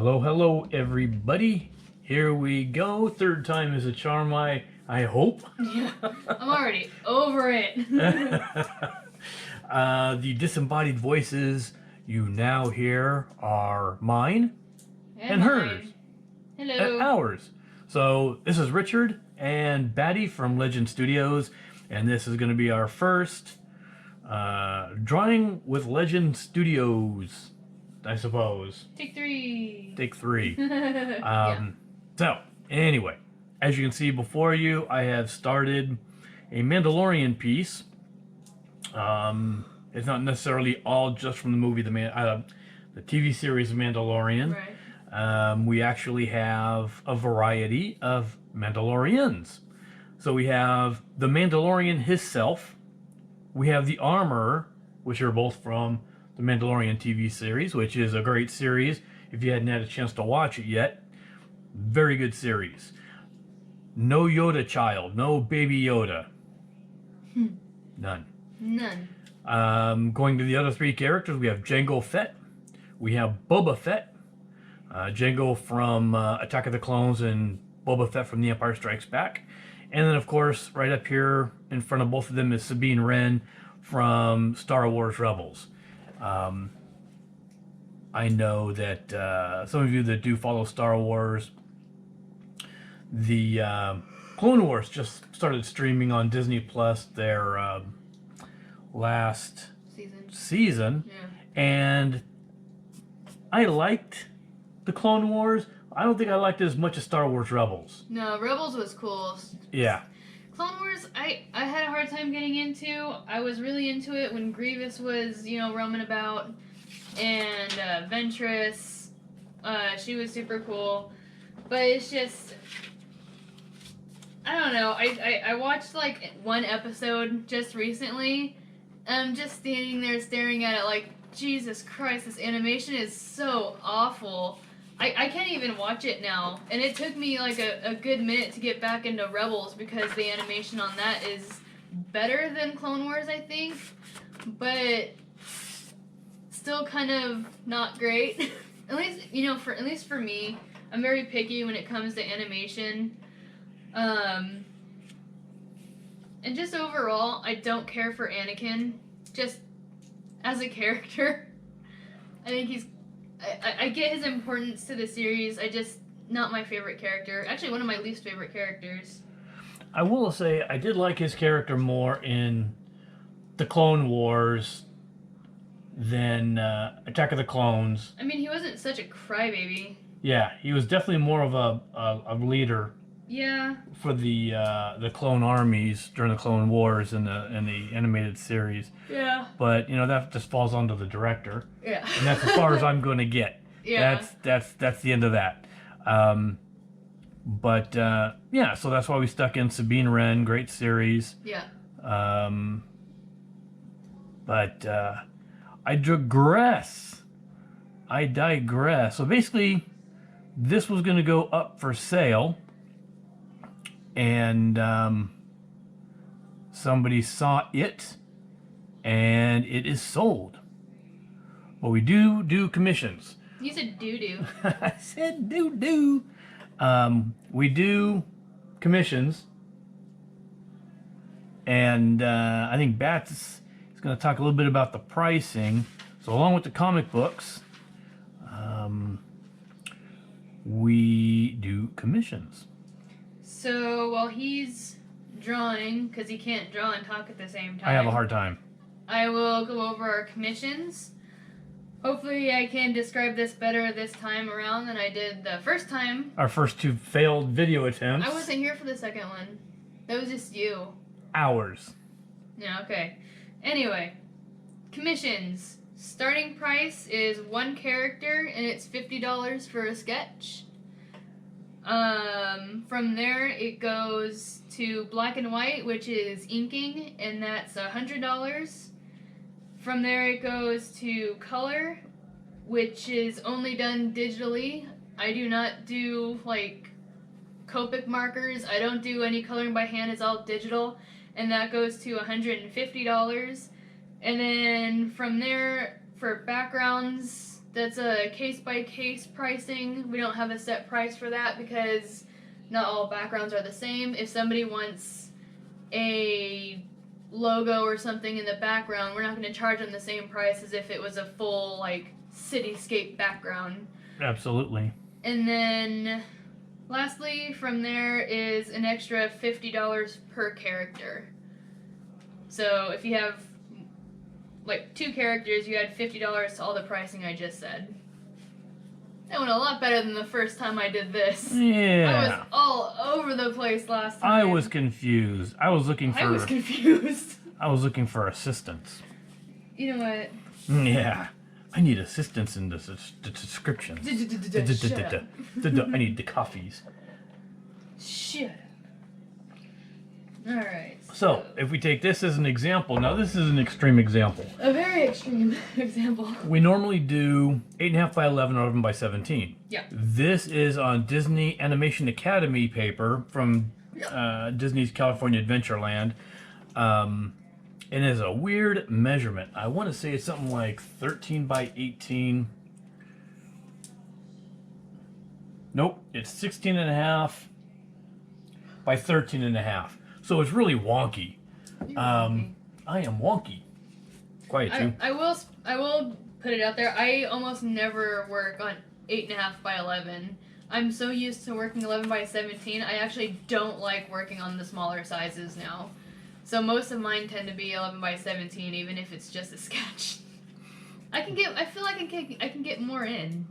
Hello, hello, everybody. Here we go. Third time is a charm, I hope. Yeah, I'm already over it. The disembodied voices you now hear are mine and hers. Hello. And ours. So this is Richard and Battie from Legend Studios, and this is going to be our first drawing with Legend Studios, I suppose. Take three. Take three. Yeah. So, anyway, as you can see before you, I have started a Mandalorian piece. It's not necessarily all just from the movie, the TV series Mandalorian. Right. We actually have a variety of Mandalorians. So we have the Mandalorian himself. We have the armor, which are both from the Mandalorian TV series, which is a great series. If you hadn't had a chance to watch it yet, very good series. No Yoda child, no baby Yoda. None. Going to the other three characters, we have Jango Fett, we have Boba Fett, Jango from Attack of the Clones and Boba Fett from The Empire Strikes Back. And then, of course, right up here in front of both of them is Sabine Wren from Star Wars Rebels. I know that some of you that do follow Star Wars, the Clone Wars just started streaming on Disney Plus their last season. Yeah. And I liked the Clone Wars. I don't think I liked it as much as Star Wars Rebels. No, Rebels was cool. Yeah. Clone Wars, I had a hard time getting into. I was really into it when Grievous was, roaming about. And Ventress, she was super cool. But it's just, I don't know. I watched like one episode just recently. I'm just standing there staring at it like, Jesus Christ, this animation is so awful. I can't even watch it now. And it took me like a good minute to get back into Rebels because the animation on that is better than Clone Wars, I think. But still kind of not great. At least for me, I'm very picky when it comes to animation. And just overall, I don't care for Anakin. Just as a character, I think I get his importance to the series. Not my favorite character. Actually, one of my least favorite characters. I will say I did like his character more in the Clone Wars than Attack of the Clones. I mean, he wasn't such a crybaby. Yeah, he was definitely more of a leader. Yeah. For the clone armies during the Clone Wars in the animated series. Yeah. But that just falls onto the director. Yeah. And that's as far as I'm going to get. Yeah. That's the end of that. Yeah. So that's why we stuck in Sabine Wren. Great series. Yeah. I digress. So basically, this was going to go up for sale. And somebody saw it, and it is sold. But we do commissions. You said doo-doo. I said do. We do commissions. And I think Bats is going to talk a little bit about the pricing. So along with the comic books, we do commissions. So while he's drawing, because he can't draw and talk at the same time, I have a hard time. I will go over our commissions. Hopefully I can describe this better this time around than I did the first time. Our first two failed video attempts. I wasn't here for the second one. That was just you. Hours. Yeah, okay. Anyway, commissions. Starting price is one character, and it's $50 for a sketch. From there it goes to black and white, which is inking, and that's $100. From there it goes to color, which is only done digitally. I do not do like Copic markers. I don't do any coloring by hand. It's all digital, and that goes to $150. And then from there, for backgrounds, That's a case-by-case pricing. We don't have a set price for that because not all backgrounds are the same. If somebody wants a logo or something in the background, we're not going to charge them the same price as if it was a full, like, cityscape background. Absolutely. And then, lastly, from there is an extra $50 per character. So if you have, like, 2 characters, you add $50 to all the pricing I just said. That went a lot better than the first time I did this. Yeah. I was all over the place last time. I was confused. I was confused. I was looking for assistance. You know what? Yeah. I need assistance in the descriptions. Shut up. I need the coffees. Shut up. Alright. So, if we take this as an example, now this is an extreme example. A very extreme example. We normally do 8.5 by 11 or 11 by 17. Yeah. This is on Disney Animation Academy paper from Disney's California Adventureland. And it's a weird measurement. I want to say it's something like 13 by 18. Nope, it's 16.5 by 13.5. So it's really wonky. I am wonky. Quiet, too. I will put it out there. I almost never work on 8.5 by 11. I'm so used to working 11 by 17. I actually don't like working on the smaller sizes now. So most of mine tend to be 11 by 17, even if it's just a sketch. I feel like I can get more in.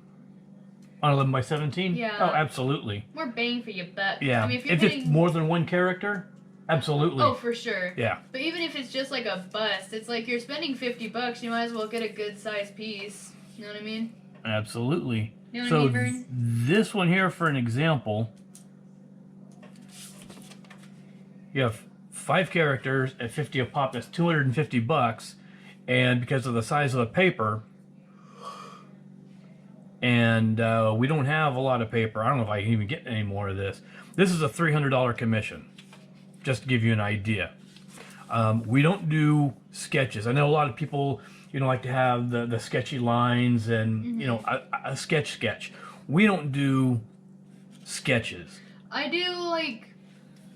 On 11 by 17? Yeah. Oh, absolutely. More bang for your buck. Yeah. I mean, if it's more than one character, absolutely. Oh, for sure. Yeah. But even if it's just like a bust, it's like you're spending $50, you might as well get a good sized piece. You know what I mean? Absolutely. You know what So I mean, Vern? this one here, for an example, you have 5 characters at 50 a pop. That's $250, and because of the size of the paper, and we don't have a lot of paper. I don't know if I can even get any more of this. This is a $300 commission, just to give you an idea. We don't do sketches. I know a lot of people, like to have the sketchy lines and a sketch. We don't do sketches. I do like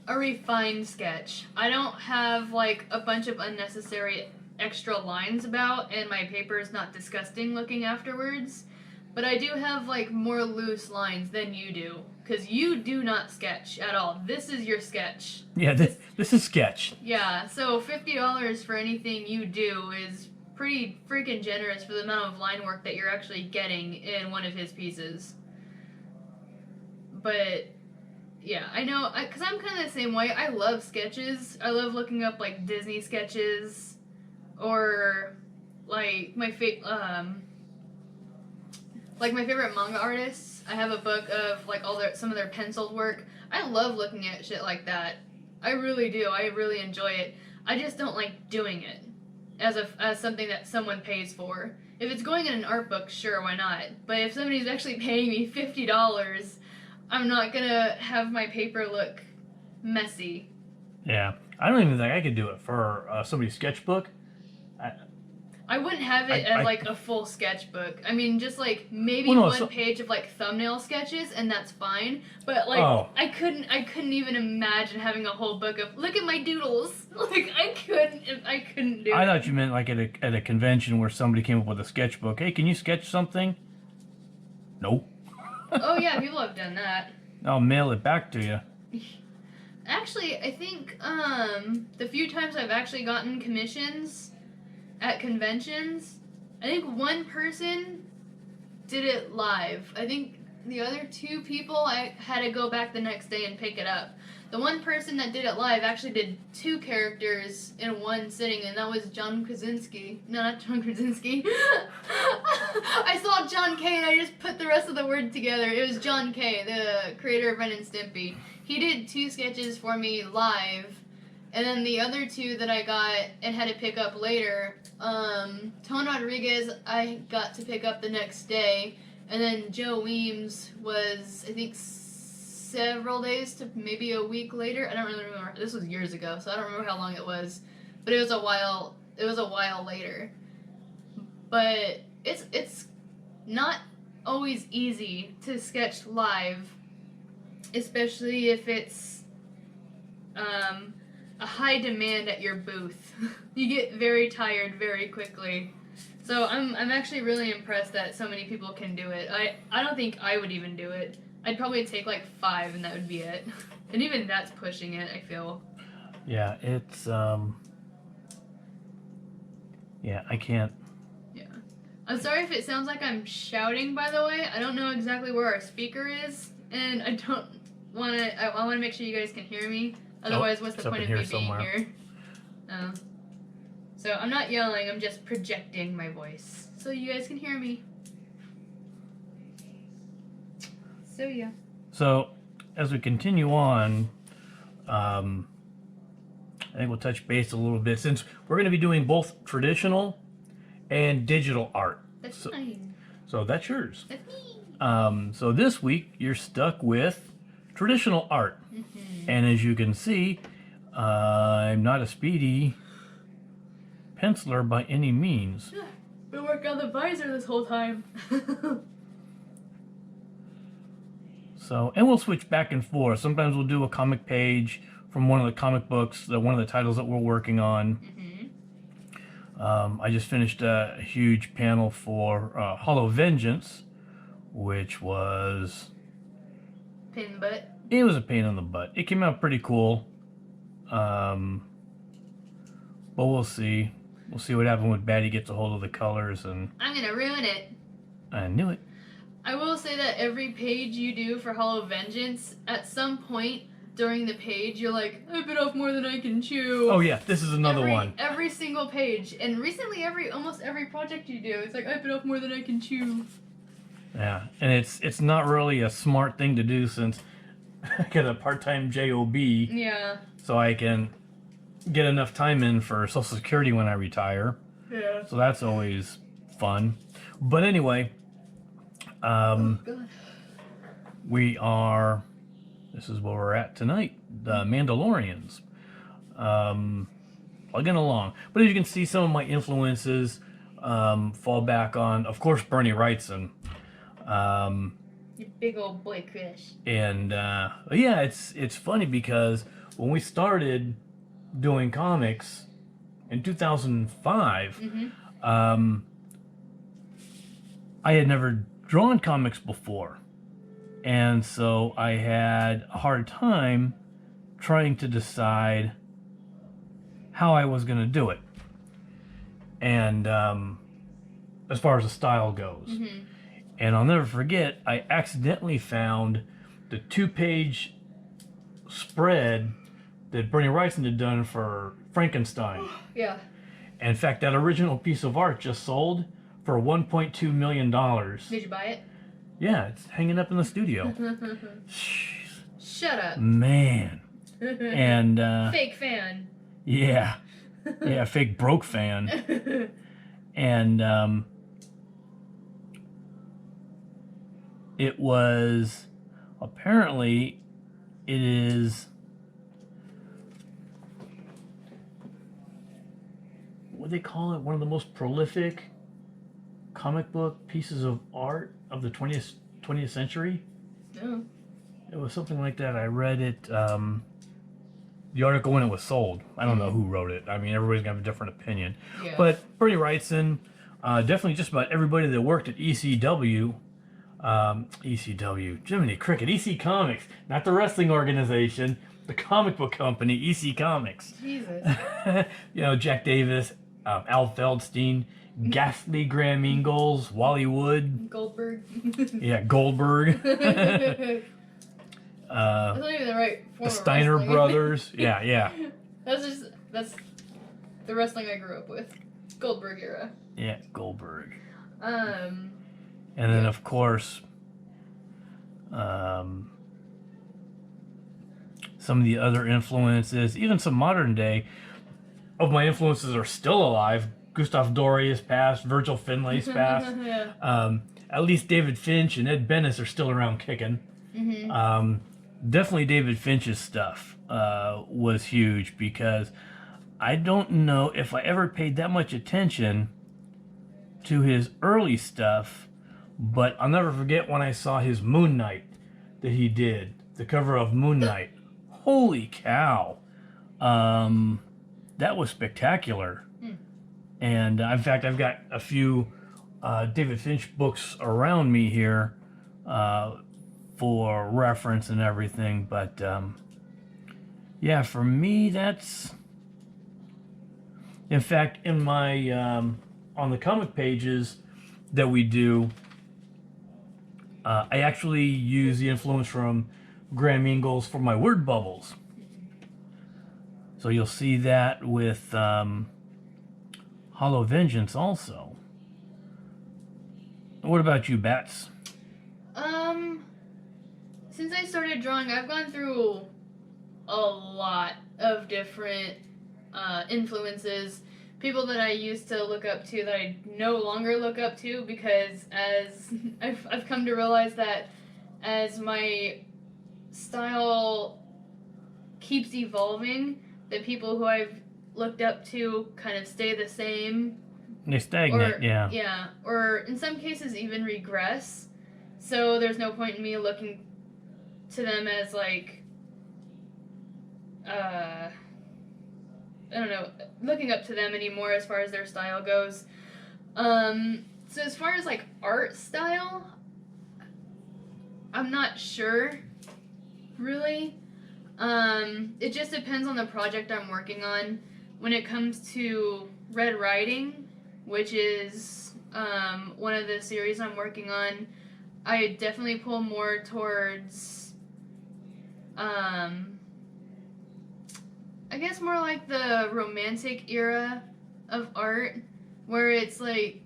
a refined sketch. I don't have like a bunch of unnecessary extra lines about, and my paper is not disgusting looking afterwards. But I do have like more loose lines than you do, because you do not sketch at all. This is your sketch. Yeah, this is sketch. Yeah, so $50 for anything you do is pretty freaking generous for the amount of line work that you're actually getting in one of his pieces. But yeah, I know, because I'm kind of the same way. I love sketches. I love looking up like Disney sketches, or like my favorite manga artists. I have a book of like some of their penciled work. I love looking at shit like that. I really do. I really enjoy it. I just don't like doing it as something that someone pays for. If it's going in an art book, sure, why not? But if somebody's actually paying me $50, I'm not gonna have my paper look messy. Yeah, I don't even think I could do it for somebody's sketchbook. I wouldn't have it as like a full sketchbook. I mean, just like maybe one page of like thumbnail sketches, and that's fine. But like, I couldn't even imagine having a whole book of look at my doodles. Like I couldn't do it. I thought you meant like at a convention where somebody came up with a sketchbook. Hey, can you sketch something? Nope. Oh yeah, people have done that. I'll mail it back to you. Actually, I think the few times I've actually gotten commissions at conventions, I think one person did it live. I think the other 2 people, I had to go back the next day and pick it up. The one person that did it live actually did 2 characters in one sitting, and that was John Krasinski. No, not John Krasinski. I saw John K, and I just put the rest of the word together. It was John K, the creator of Ren and Stimpy. He did 2 sketches for me live, and then the other 2 that I got and had to pick up later, Tone Rodriguez, I got to pick up the next day, and then Joe Weems was, I think, several days to maybe a week later. I don't really remember. This was years ago, so I don't remember how long it was, but it was a while later. But it's not always easy to sketch live, especially if it's a high demand at your booth. You get very tired very quickly. So I'm actually really impressed that so many people can do it. I don't think I would even do it. I'd probably take like 5 and that would be it. And even that's pushing it, I feel. Yeah, it's yeah, I can't. Yeah. I'm sorry if it sounds like I'm shouting, by the way. I don't know exactly where our speaker is, and I don't want to. I want to make sure you guys can hear me. Otherwise, what's the point of me being here? So I'm not yelling. I'm just projecting my voice so you guys can hear me. So yeah. So as we continue on, I think we'll touch base a little bit since we're going to be doing both traditional and digital art. That's fine. So that's yours. That's me. So this week you're stuck with traditional art. And as you can see, I'm not a speedy penciler by any means. Been working on the visor this whole time. So, and we'll switch back and forth. Sometimes we'll do a comic page from one of the comic books, one of the titles that we're working on. I just finished a huge panel for Hollow Vengeance, which was... Pain in the butt. It was a pain in the butt. It came out pretty cool. But we'll see. We'll see what happens when Battie gets a hold of the colors. And I'm going to ruin it. I knew it. I will say that every page you do for Hollow Vengeance, at some point during the page, you're like, I bit off more than I can chew. Oh yeah, this is another one. Every single page. And recently, almost every project you do, it's like, I bit off more than I can chew. Yeah, and it's not really a smart thing to do since I get a part-time job. Yeah. So I can get enough time in for Social Security when I retire. Yeah. So that's always fun. But anyway, Oh, God. this is where we're at tonight, the Mandalorians. Plugging along. But as you can see, some of my influences fall back on, of course, Bernie Wrightson. You big old boy crush. And yeah, it's funny because when we started doing comics in 2005, I had never drawn comics before, and so I had a hard time trying to decide how I was going to do it, and as far as the style goes. And I'll never forget, I accidentally found the 2-page spread that Bernie Wrightson had done for Frankenstein. Yeah. And in fact, that original piece of art just sold for $1.2 million. Did you buy it? Yeah, it's hanging up in the studio. Shut up. Man. And fake fan. Yeah. Yeah, fake broke fan. And it was apparently it is what do they call it? One of the most prolific comic book pieces of art of the 20th century. Oh. It was something like that. I read it, the article when it was sold. I don't know who wrote it. I mean, everybody's gonna have a different opinion. Yeah. But Bernie Wrightson, definitely just about everybody that worked at ECW, Jiminy Cricket, EC Comics, not the wrestling organization, the comic book company, EC Comics. Jesus. You know, Jack Davis, Al Feldstein, Ghastly Graham Ingalls, Wally Wood. Goldberg. Yeah, Goldberg. That's not even the right form The Steiner of wrestling. brothers. Yeah. That's the wrestling I grew up with. Goldberg era. Yeah, Goldberg. Um. And then, of course, some of the other influences, even some modern day of my influences are still alive. Gustav Doré is passed, Virgil Finlay's passed. Yeah. At least David Finch and Ed Benes are still around kicking. Definitely David Finch's stuff was huge because I don't know if I ever paid that much attention to his early stuff But I'll never forget when I saw his Moon Knight that he did, the cover of Moon Knight. Holy cow. That was spectacular. And in fact, I've got a few David Finch books around me here for reference and everything. But yeah, for me, that's... In fact, in my on the comic pages that we do, I actually use the influence from Graham Ingalls for my word bubbles. So you'll see that with Hollow Vengeance also. What about you, Bats? Since I started drawing, I've gone through a lot of different influences. People that I used to look up to that I no longer look up to, because as I've come to realize that as my style keeps evolving, the people who I've looked up to kind of stay the same. They stagnate, yeah. Yeah, or in some cases even regress. So there's no point in me looking to them as like, I don't know, looking up to them anymore as far as their style goes. So as far as like art style, I'm not sure, really. It just depends on the project I'm working on. When it comes to Red Riding, which is one of the series I'm working on, I definitely pull more towards, I guess more like the romantic era of art, where it's like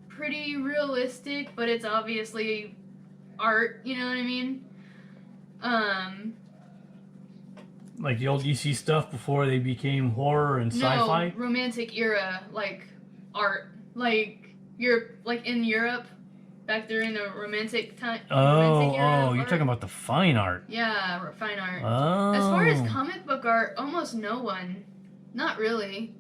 pretty realistic, but it's obviously art, you know what I mean? Like the old DC stuff before they became horror and sci-fi? No, romantic era, like art. Like you're like in Europe back during the romantic time. Romantic era Oh, you're talking about the fine art. Yeah, fine art. Oh. As far as comic book art, almost no one. Not really.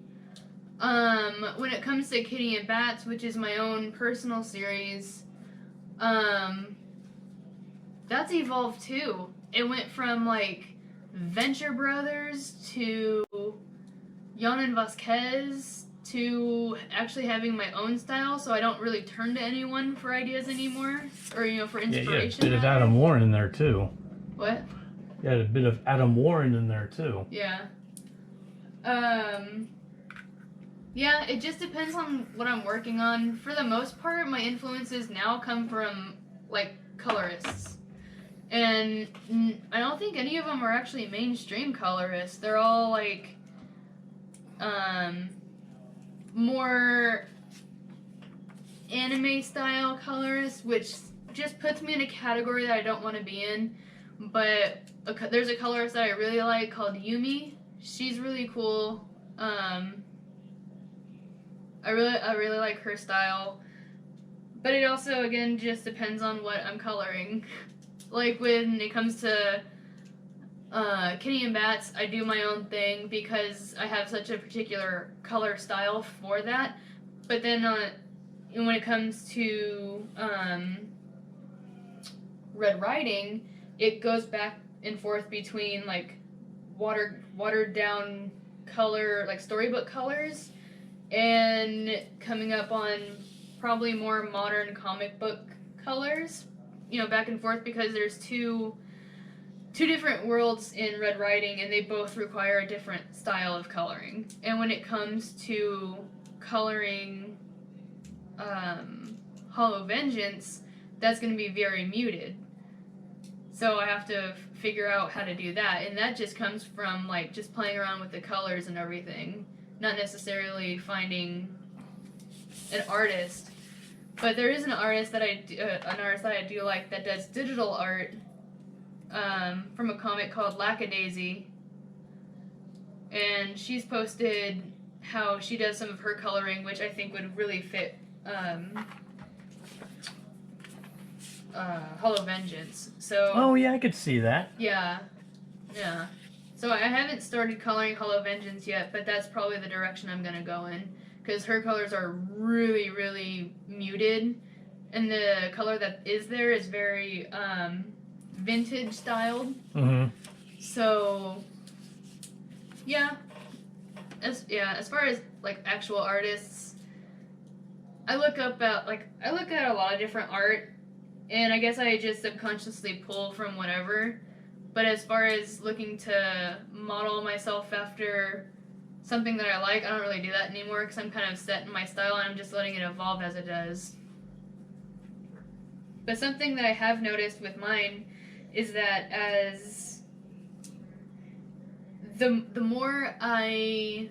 When it comes to Kitty and Bats, which is my own personal series, that's evolved too. It went from like Venture Brothers to Jan Vasquez to actually having my own style, so I don't really turn to anyone for ideas anymore, or for inspiration. Yeah, a bit of Adam Warren in there too. What? You had a bit of Adam Warren in there too. Yeah. Yeah, it just depends on what I'm working on. For the most part, my influences now come from like colorists. And I don't think any of them are actually mainstream colorists. They're all like more anime style colorists, which just puts me in a category that I don't want to be in. But there's a colorist that I really like called Yumi. She's really cool. I really like her style. But it also, again, just depends on what I'm coloring. Like when it comes to Kitty and Bats, I do my own thing because I have such a particular color style for that. But then when it comes to Red Riding, it goes back and forth between like watered down color, like storybook colors, and coming up on probably more modern comic book colors. Back and forth, because there's two different worlds in Red Riding, and they both require a different style of coloring. And when it comes to coloring Hollow Vengeance, that's going to be very muted. So I have to figure out how to do that, and that just comes from like just playing around with the colors and everything, not necessarily finding an artist. But there is an artist that I do like that does digital art from a comic called Lackadaisy, and she's posted how she does some of her coloring, which I think would really fit Hollow Vengeance. So. Oh yeah, I could see that. Yeah. So I haven't started coloring Hollow Vengeance yet, but that's probably the direction I'm gonna go in. Because her colors are really, really muted, and the color that is there is very vintage styled. Mm-hmm. So yeah, as far as like actual artists, I look at a lot of different art, and I guess I just subconsciously pull from whatever. But as far as looking to model myself after something that I like, I don't really do that anymore because I'm kind of set in my style and I'm just letting it evolve as it does. But something that I have noticed with mine is that as the more I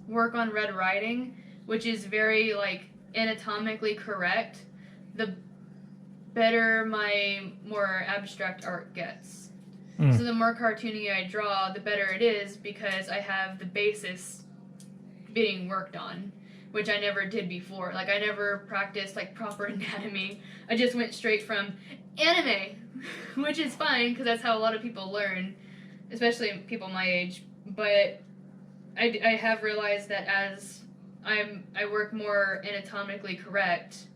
work on Red Riding, which is very like anatomically correct, the better my more abstract art gets. So the more cartoony I draw, the better it is because I have the basis being worked on, which I never did before. Like I never practiced like proper anatomy. I just went straight from anime, which is fine because that's how a lot of people learn, especially people my age. But I have realized that as I work more anatomically correct,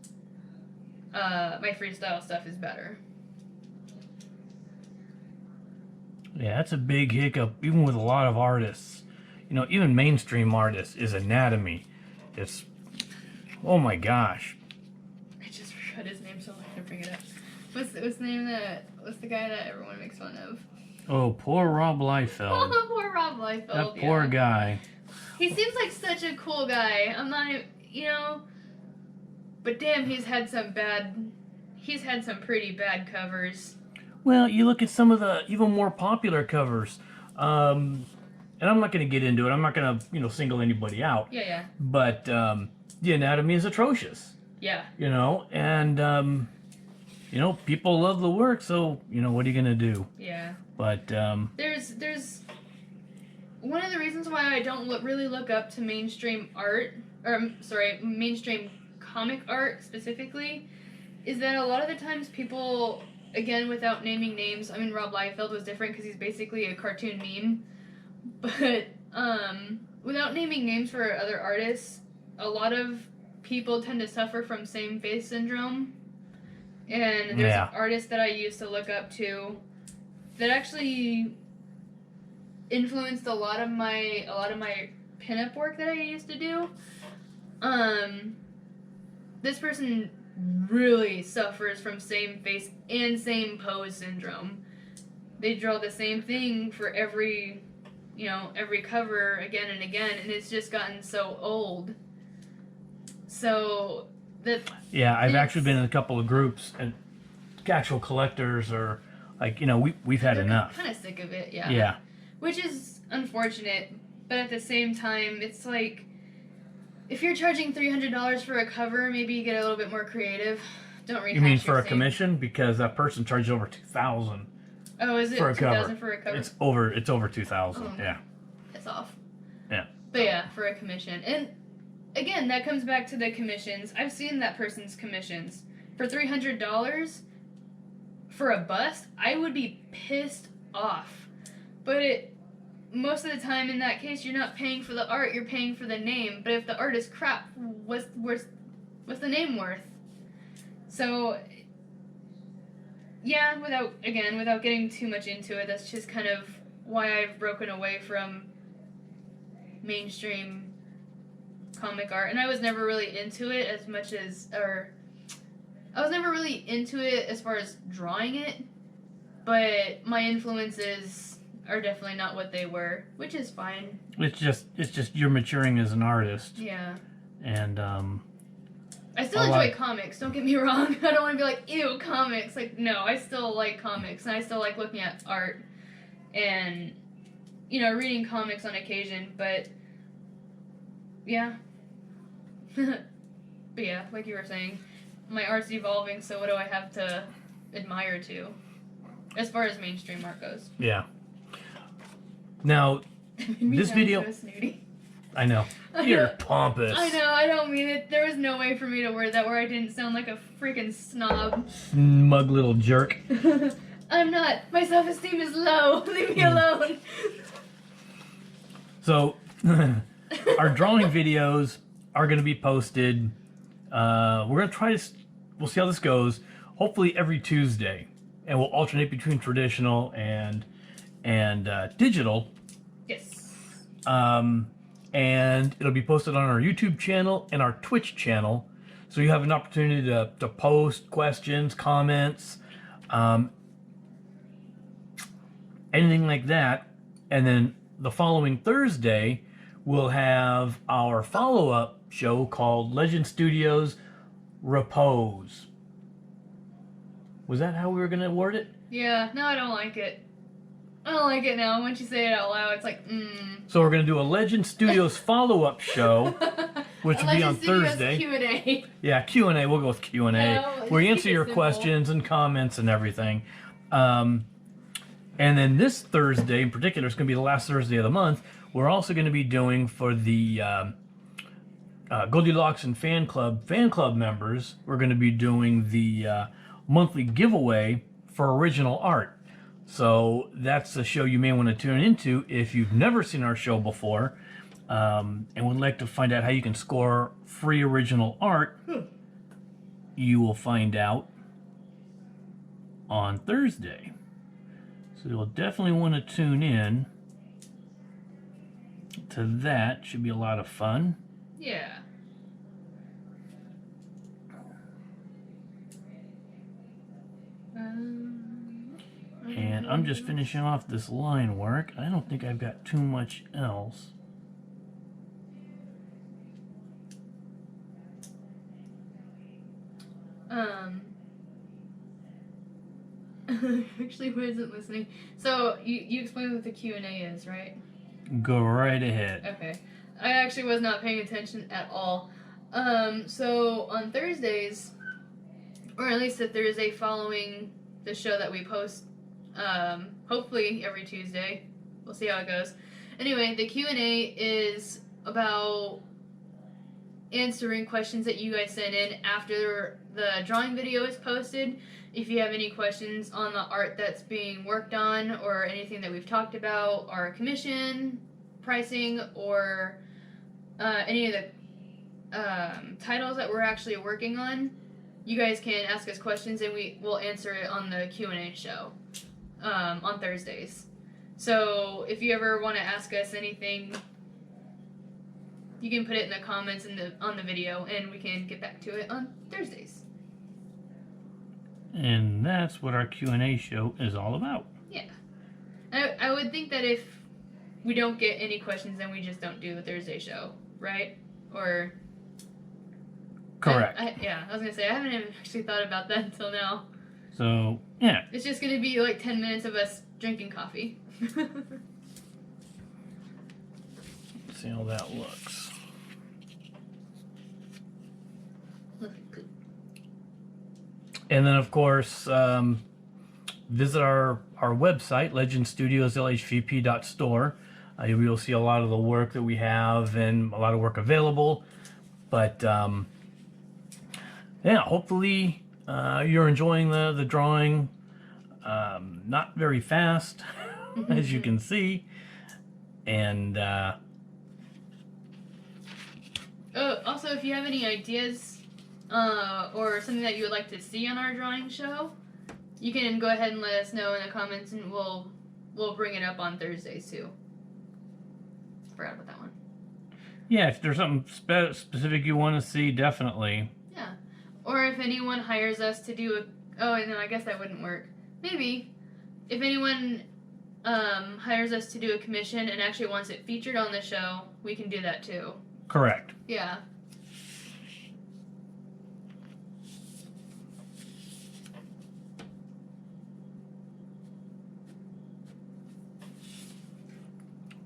my freestyle stuff is better. Yeah, that's a big hiccup, even with a lot of artists. You know, even mainstream artists is anatomy. It's, oh my gosh. I just forgot his name, so I'm gonna bring it up. What's the guy that everyone makes fun of? Oh, poor Rob Liefeld. Oh, poor Rob Liefeld. That poor guy. He seems like such a cool guy. I'm not, but damn, he's had some pretty bad covers. Well, you look at some of the even more popular covers, and I'm not going to get into it. I'm not going to, single anybody out. Yeah. But the anatomy is atrocious. Yeah. And people love the work, so what are you going to do? Yeah. But there's one of the reasons why I don't really look up to mainstream art, mainstream comic art specifically, is that a lot of the times people, again, without naming names, I mean, Rob Liefeld was different because he's basically a cartoon meme, but without naming names for other artists, a lot of people tend to suffer from same face syndrome, and there's an artist that I used to look up to that actually influenced a lot of my pinup work that I used to do. This person really suffers from same face and same pose syndrome. They draw the same thing for every cover again and again, and it's just gotten so old. So that I've actually been in a couple of groups, and actual collectors are like, we've had enough. Kind of sick of it, yeah. Yeah. Which is unfortunate, but at the same time, it's like, if you're charging $300 for a cover, maybe you get a little bit more creative. Don't rehash. You mean for a commission? Because that person charges over $2,000. Oh, is it for a cover? For a cover? It's over $2,000. Oh, yeah. It's off. Yeah. But yeah, for a commission, and again, that comes back to the commissions. I've seen that person's commissions for $300 for a bust. I would be pissed off, but most of the time in that case, you're not paying for the art, you're paying for the name. But if the art is crap, what's the name worth? So, yeah, without getting too much into it, that's just kind of why I've broken away from mainstream comic art. And I was never really into it as far as drawing it, but my influences are definitely not what they were, which is fine. It's just you're maturing as an artist. Yeah. And I still enjoy comics, don't get me wrong. I don't want to be like, ew, comics. Like, no, I still like comics, and I still like looking at art and, reading comics on occasion, but, yeah. But yeah, like you were saying, my art's evolving, so what do I have to admire to, as far as mainstream art goes? Yeah. Now, this video... So snooty. I know. You're pompous. I know, I don't mean it. There was no way for me to word that where I didn't sound like a freaking snob. Smug little jerk. I'm not. My self-esteem is low. Leave me alone. So, our drawing videos are going to be posted. We're going to try to we'll see how this goes. Hopefully every Tuesday, and we'll alternate between traditional and digital. Yes. And it'll be posted on our YouTube channel and our Twitch channel, so you have an opportunity to post questions, comments, anything like that. And then the following Thursday, we'll have our follow-up show called Legend Studios Repose. Was that how we were going to word it? Yeah, no, I don't like it. I don't like it now. Once you say it out loud, it's like, So we're going to do a Legend Studios follow-up show, which will be on Thursday. Q&A. Yeah, Q&A. We'll go with Q&A. No, where you keep answer it your simple. questions and comments and everything. And then this Thursday in particular, it's going to be the last Thursday of the month. We're also going to be doing for the Goldilocks and fan club members, we're going to be doing the monthly giveaway for original art. So that's a show you may want to tune into if you've never seen our show before, and would like to find out how you can score free original art. You will find out on Thursday. So you'll definitely want to tune in to that. Should be a lot of fun. Yeah. And I'm just finishing off this line work. I don't think I've got too much else. Actually wasn't listening. So you explained what the Q&A is, right? Go right ahead. Okay. I actually was not paying attention at all. So on Thursdays, or at least the Thursday following the show that we post, hopefully every Tuesday. We'll see how it goes. Anyway, the Q&A is about answering questions that you guys sent in after the drawing video is posted. If you have any questions on the art that's being worked on or anything that we've talked about, our commission, pricing, or any of the titles that we're actually working on, you guys can ask us questions and we will answer it on the Q&A show on Thursdays. So if you ever want to ask us anything, you can put it in the comments on the video and we can get back to it on Thursdays. And that's what our Q&A show is all about. Yeah. I would think that if we don't get any questions, then we just don't do the Thursday show, right? Or... Correct. Yeah, I was going to say, I haven't even actually thought about that until now. So, yeah. It's just going to be like 10 minutes of us drinking coffee. Let's see how that looks. And then, of course, visit our website, legendstudioslhvp.store. You will see a lot of the work that we have and a lot of work available. But, yeah, hopefully you're enjoying the drawing. Not very fast, as you can see. And also, if you have any ideas or something that you would like to see on our drawing show, you can go ahead and let us know in the comments, and we'll bring it up on Thursdays too. Forgot about that one. Yeah, if there's something specific you want to see, definitely. Yeah, or if anyone hires us to do no, I guess that wouldn't work. Maybe if anyone hires us to do a commission and actually wants it featured on the show, we can do that too. Correct. Yeah.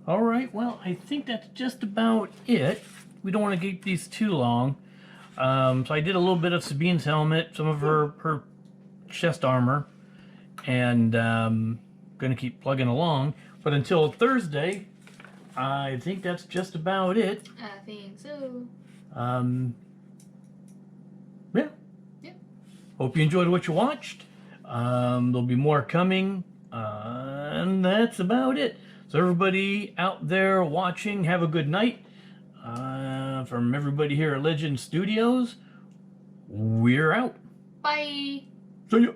All right, well, I think that's just about it. We don't want to keep these too long. So I did a little bit of Sabine's helmet, some of her chest armor, and going to keep plugging along. But until Thursday, I think that's just about it. I think so. Yeah. Yeah. Hope you enjoyed what you watched. There'll be more coming, and that's about it. So everybody out there watching, have a good night. From everybody here at Legend Studios, we're out. Bye. See ya.